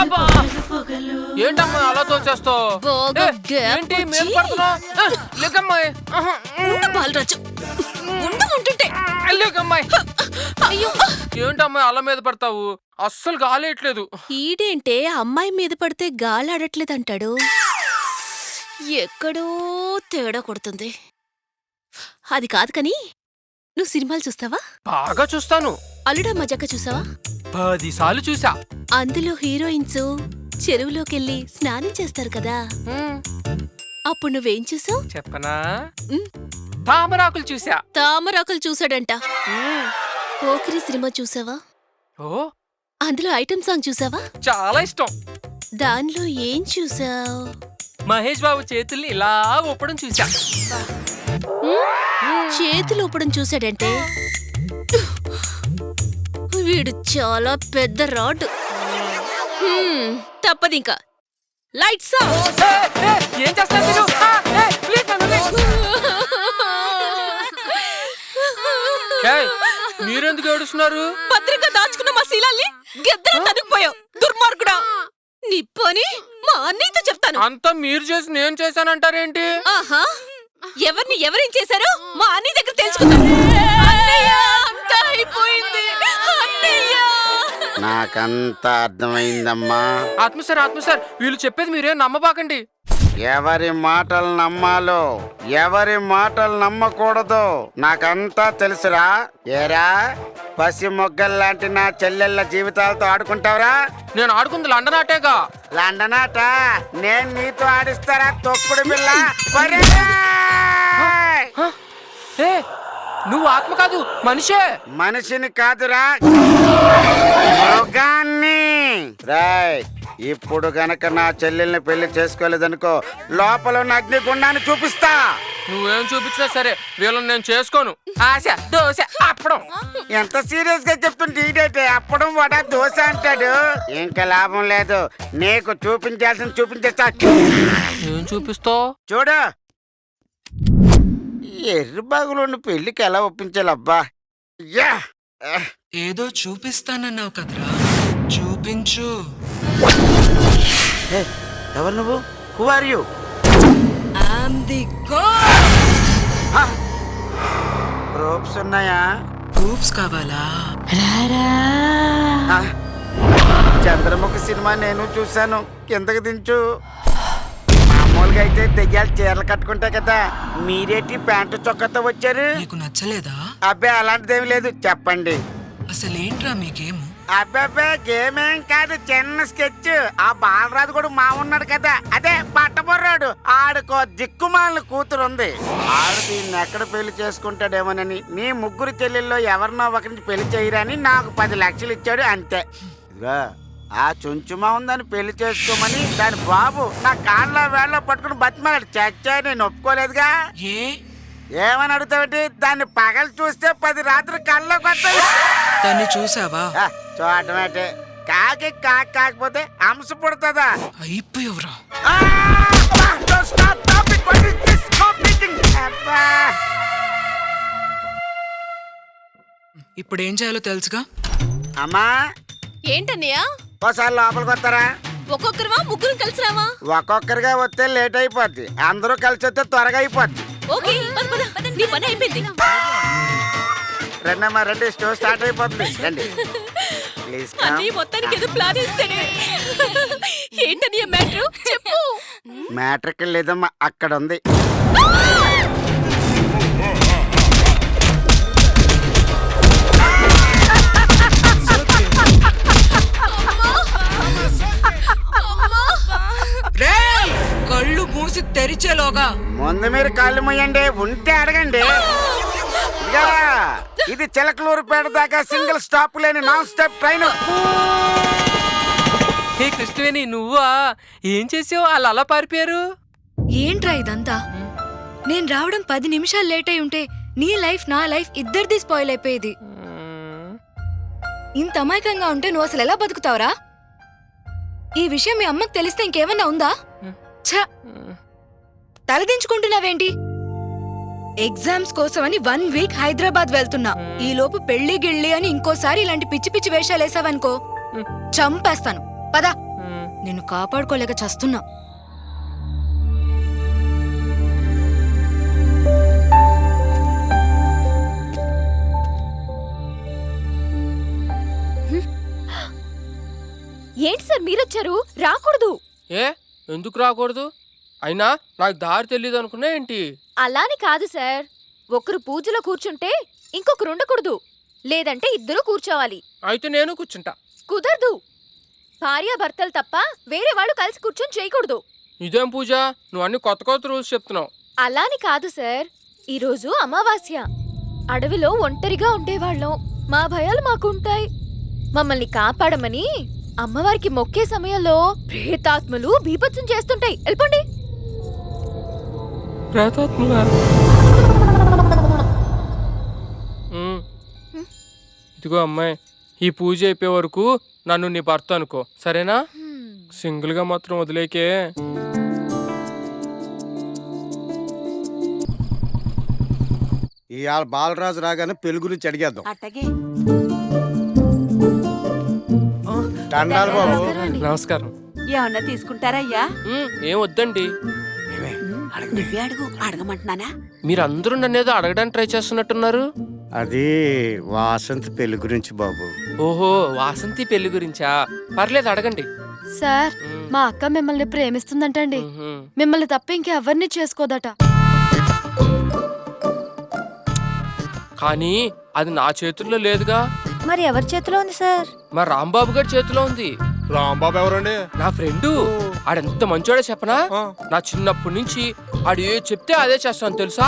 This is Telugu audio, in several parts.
అబ్బా! ఏంటమ్మా అలా తోచేస్తావు? బాగా గ్యాప్ ఏంటి వచ్చి- మీద పడుతున్నావు? లేకమ్మాయి ఉండు బాలరాజు, ఉంటుంటే. లేకమ్మాయి. అయ్యో, ఏంటమ్మాయి అలా మీద పడతావు? అస్సలు గాలేయట్లేదు. ఈడేంటే అమ్మాయి మీద పడితే గాలాడట్లేదంటాడు. ఎక్కడో తేడా కొడుతుంది. అది కాదు కని నువ్వు సినిమాలు చూస్తావా? బాగా చూస్తాను. అల్లుడా మజాక చూసావా? 10 సార్లు చూసా. అందులో హీరోయిన్స్ చెరువులోకెళ్ళి స్నానం చేస్తారు కదా, అప్పుడు నువ్వేం చూసావు? చెప్పనా? తామరాకులు చూసా. తామరాకులు చూసాడంట. పోకిరి సినిమా చూసావా? ఓ అందులో ఐటమ్ సాంగ్ చూసావా? చాలా ఇష్టం. దానిలో ఏం చూసావు? మహేష్ బాబు చేతుల్ని ఇలా ఊపడం చూసా. చేతులు ఊపడం చూసాడంటే వీడు చాలా పెద్ద రాడ్. తప్పదింకా. Lights off. ఏం చేస్తాను నేను? ప్లీజ్ నన్ను వదిలేయ్. మీరెందుకు ఏడుస్తున్నారు? భద్రంగా దాచుకున్న మా శీలాల్ని గెద్దలు తనుకుపోయావు దుర్మార్గుడా. నీ పని మా అన్నయ్యతో చెప్తాను. అంతా మీరు చేసి నేను చేశానంటారేంటి? ఆహా, ఎవరేం చేశారో మా అన్నయ్య దగ్గర తెలుసుకుందాం. అన్నయ్య, అంతా అయిపోయింది అన్నయ్య. నాకంతా అర్థమైందమ్మా. ఆత్మసార్ వీళ్ళు చెప్పేది మీరేం నమ్మబాకండి. ఎవరి మాటలు నమ్మాలో ఎవరి మాటలు నమ్మకూడదో నాకంతా తెలుసురా. ఏరా, పసి మొగ్గల్లాంటి నా చెల్లెళ్ళ జీవితాలతో ఆడుకుంటావురా? నేను ఆడుకుంది లండన్ ఆటేగా. లండన్ ఆట నేను నీతో ఆడిస్తారా తొక్కుడు పిల్ల? ఏ నువ్వు ఆత్మ కాదు మనిషే. మనిషిని కాదురా, మృగాన్ని. రాయ్, ఇప్పుడు గనక నా చెల్లెల్ని పెళ్లి చేసుకోలేదనుకో లోపల ఉన్న అగ్నిగుండాన్ని చూపిస్తా. నువ్వేం చూపించినా సరే వీళ్ళని నేను చేసుకోను. ఆశ దోశ అప్పడం. ఎంత సీరియస్ గా చెప్తుంటే ఈడేటే అప్పడం వడ దోశ అంటాడు. ఇంకా లాభం లేదు, నీకు చూపించాల్సింది చూపించేస్తా. ఏం చూపిస్తావు? చూడు, ఎర్రి బాగులోని పెళ్లికి ఎలా ఒప్పించాలబ్బా. యా, ఏదో చూపిస్తానన్నావు కదరా, చూపించు. ఎవరు నువ్వు? Who are you? ప్రూఫ్స్ ఉన్నాయా? ప్రూఫ్స్ కావాలా? ఆ, చంద్రముఖి సినిమా నేను చూశాను, కిందకి దించు. మామూలుగా అయితే దెయ్యాలు చీరలు కట్టుకుంటాయి కదా, మీరేటి ప్యాంటు చొక్కాతో వచ్చారు? నీకు నచ్చలేదా? అబ్బాయి అలాంటిదేమి లేదు, చెప్పండి. అసలేంట్రా మీకేము? అబ్బాయి గేమేం కాదు, చిన్న స్కెచ్. ఆ బాలరాజు కూడా మా ఉన్నాడు కదా, అదే బట్టబొర్రాడు, ఆడుకో దిక్కుమాలిన కూతురు ఉంది. ఆడు దీన్ని ఎక్కడ పెళ్లి చేసుకుంటాడేమోనని నీ ముగ్గురు చెల్లెల్లో ఎవరినో ఒకరికి పెళ్లి చేయరని నాకు 10 లక్షలు ఇచ్చాడు, అంతే. ఇదిగా ఆ చుంచుమా ఉందని పెళ్లి చేసుకోమని దాని బాబు నా కాళ్ళ వేళ్ళ పట్టుకుని బతిమాడు. చచ్చా, నేను ఒప్పుకోలేదుగా. ఏ ఏమని అడుగుతావంటే దాన్ని పగలు చూస్తే 10 రాత్రులు కళ్ళలోకి వస్తాయి. దాన్ని చూసావా? చూడటమేటే, కాకి కాకపోతే అంశ పుడుతుందా? అయిపోయావురా. ఇప్పుడు ఏం చేయాలో తెలుసుగా. అమ్మా, ఏంటన్నయ్యా? ఒకసారి లోపలికి వస్తారా? ఒక్కొక్కరువా ముగ్గురు కలిసి రావా? ఒక్కొక్కరిగా వస్తే లేట్ అయిపోద్ది, అందరూ కలిసి వస్తే త్వరగా అయిపోద్ది. ఓకే, పద, నీ పని అయిపోయింది. రండమ్మా, రండి, స్టోర్ స్టార్ట్ అయిపోతుంది, రండి ప్లీజ్. అన్నయ్య మొత్తానికి ఏదో ప్లాన్ ఇస్తాడు. ఏంటన్నయ్య మ్యాటర్ చెప్పు. మ్యాటర్ ఇక్కడ లేదమ్మా, అక్కడ ఉంది. కళ్ళు మూసి తెరిచేలోగా ముందు మీరు కాళ్ళు మొయ్యండి, ఉంటే అడగండి. ఇదిగా, ఇది చిలకలూరుపేట దాకా సింగిల్ స్టాప్ లేని నాన్ స్టాప్ ట్రైన్. హే కృష్ణవేణి, నువ్వా? ఏం చేసావు? వాళ్ళు అలా పారిపోయారు. ఏంట్రా ఇదంతా? నేను రావడం 10 నిమిషాలు లేట్ అయి ఉంటే నీ లైఫ్ నా లైఫ్ ఇద్దరిది స్పాయిల్ అయిపోయేది. ఇంత అమాయకంగా ఉంటే నువ్వు అసలు ఎలా బతుకుతావురా? ఈ విషయం మీ అమ్మకు తెలిస్తే ఇంకేమన్నా ఉందా? ఛ, తలదించుకుంటున్నావేంటి? ఎగ్జామ్స్ కోసమని 1 వీక్ హైదరాబాద్ వెళ్తున్నా. ఈ లోపు పెళ్లి గిళ్ళి అని ఇంకోసారి ఇలాంటి పిచ్చి పిచ్చి వేషాలు వేసావనుకో చంపేస్తాను. పద ఉమ్. నిన్ను కాపాడుకోలేక చస్తున్నా. ఏంటి సార్ మీరొచ్చారు? రాకూడదు. ఏ ఎందుకు రాకూడదు? అయినా నాకు దారి తెలియదు అనుకున్నా ఏంటి? అలాని కాదు సార్. ఒకరు పూజలో కూర్చుంటే ఇంకొకరు ఉండకూడదు, లేదంటే ఇద్దరు కూర్చోవాలి. అయితే నేను కూర్చుంటా. కుదరదు. భార్యాభర్తలు తప్ప వేరే వాళ్ళు కలిసి కూర్చొని చేయకూడదు. ఇదేం పూజ? నువ్వు అన్ని కొత్త కొత్త రూల్స్ చెప్తున్నావు. అలాని కాదు సార్. ఈరోజు అమావాస్య. అడవిలో ఒంటరిగా ఉండేవాళ్ళం. మా భయాలు మాకుంటాయి. మమ్మల్ని కాపాడమని అమ్మవారికి మొక్కే సమయంలో ప్రేతాత్మలు బీభత్సం చేస్తుంటాయి. వెళ్ళిపోండి. ప్రేతాత్మలా? ఇదిగో అమ్మాయి, ఈ పూజ అయిపోయే వరకు నన్ను నీ భర్త అనుకో, సరేనా? సింగిల్ గా మాత్రం వదిలేకే. ఇవాళ బాలరాజు రాగానే పెళ్లి గురించి అడిగేద్దాం. అట్టగే దండాలు బాబు. నమస్కారం. ఏమన్నా తీసుకుంటారయ్యా? ఏం వద్దండి. నువ్వే అడుగు. అడగమంటున్నానా? మీరందరూ నన్నేదో అడగడానికి ట్రై చేస్తున్నట్టున్నారు. అది వాసంతి పెళ్లి గురించి బాబు. ఓహో, వాసంతి పెళ్లి గురించా? పర్లేదు, అడగండి. సార్, మా అక్క మిమ్మల్ని ప్రేమిస్తుందంటండి. మిమ్మల్ని తప్ప ఇంకెవరిని చేసుకోదట. కానీ అది నా చేతుల్లో లేదుగా. మరి ఎవరి చేతిలో ఉంది సార్? మా రాంబాబు గారి చేతిలో ఉంది. రాంబాబు ఎవరండి? నా ఫ్రెండు. ఆడెంత మంచోడో చెప్పనా? నా చిన్నప్పటి నుంచి ఆడు ఏ చెప్తే అదే చేస్తాను తెలుసా?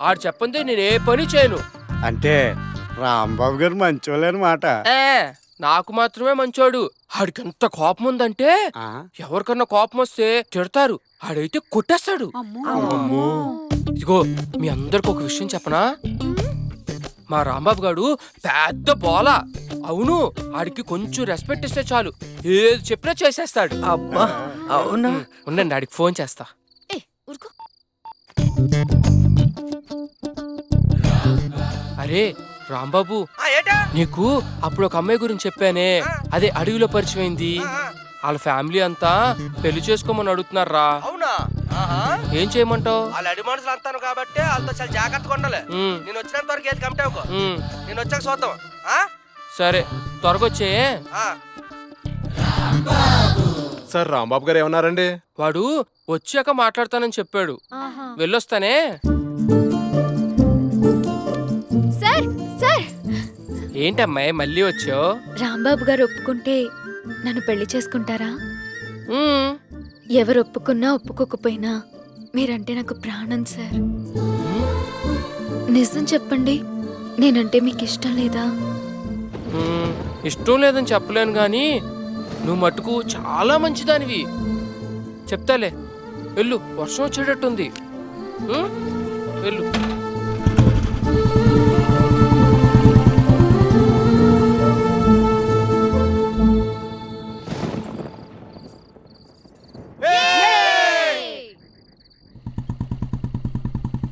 ఆడు చెప్పండి నేను ఏ పని చేయను. అంటే రాంబాబు గారు మంచోళ్ళనమాట. నాకు మాత్రమే మంచోడు. ఆడికి ఎంత కోపం ఉందంటే ఎవరికన్నా కోపం వస్తే తిడతారు, ఆడైతే కొట్టేస్తాడు. ఇదిగో మీ అందరికి ఒక విషయం చెప్పనా? మా రాంబాబు గారు పెద్ద బోల. అవును, ఆడికి కొంచెం రెస్పెక్ట్ ఇస్తే చాలు, ఏది చెప్పినా చేసేస్తాడు. అబ్బా, అవునా? ఉండండి, ఆడికి ఫోన్ చేస్తా. అరే రాంబాబు, నీకు అప్పుడు ఒక అమ్మాయి గురించి చెప్పానే, అదే అడవిలో పరిచయమైంది. వాళ్ళ ఫ్యామిలీ అంతా పెళ్లి చేసుకోమని అడుగుతున్నారా. అవునా? ఏం చేయమంటావు? వాళ్ళు అడి మనుషులు అంటాను కాబట్టి వాళ్ళతో చాలా జాగ్రత్తగా ఉండాలి. నేను వచ్చినంత వరకు ఏది కమిటావుకో, నేను వచ్చాక చూద్దాం. సరే, త్వరగా వచ్చే. సార్, రాంబాబు గారు ఏమన్నారండి? వాడు వచ్చాక మాట్లాడతానని చెప్పాడు. వెళ్ళొస్తానే. సార్ సార్, ఏంటమ్మాయి మళ్ళీ వచ్చావు? రాంబాబు గారు ఒప్పుకుంటే నన్ను పెళ్లి చేసుకుంటారా? ఎవరు ఒప్పుకున్నా ఒప్పుకోకపోయినా మీరంటే నాకు ప్రాణం సార్. నిజం చెప్పండి, నేనంటే మీకు ఇష్టం లేదా? ఇష్టం లేదని చెప్పలేను గాని నువ్వు మట్టుకు చాలా మంచిదానివి. చెప్తాలే, వెళ్ళు, వర్షం వచ్చేటట్టుంది. వెళ్ళు.